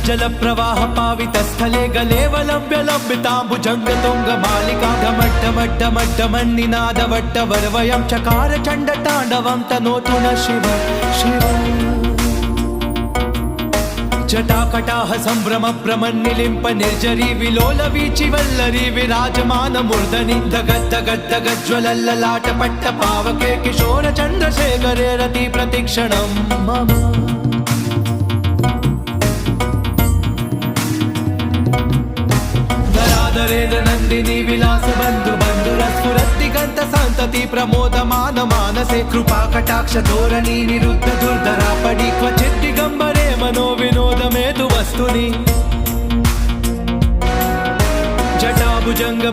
जल प्रवाह पावित स्थले गलेवलंब्य लंबितांबुजंग तुंग मालिका घमट्टमट्टमट्टमन्निनाद वट्टवर्वयं चकार चंड तांडवं तनोतु न शिव शिव जटाकटाह संभ्रम प्रमन्निलिंप निर्जरी विलोल वीचि वल्लरी विराजमान मूर्धनि दगद्दगद्दगज्ज्वलल्ललाट पट्ट पावके किशोर चंद्रशेखरे रति प्रतिक्षणं मम नरादरेन्द्र नंदिनी विलास बंधु बंधुरस्फुरद्दिगंत संतति प्रमोदमान मानसे कृपा कटाक्ष धोरणी निरुद्ध दुर्धरा पडी क्वचित् दिगंबरे मनो विनोद मेतु वस्तुनि जटाभुजंग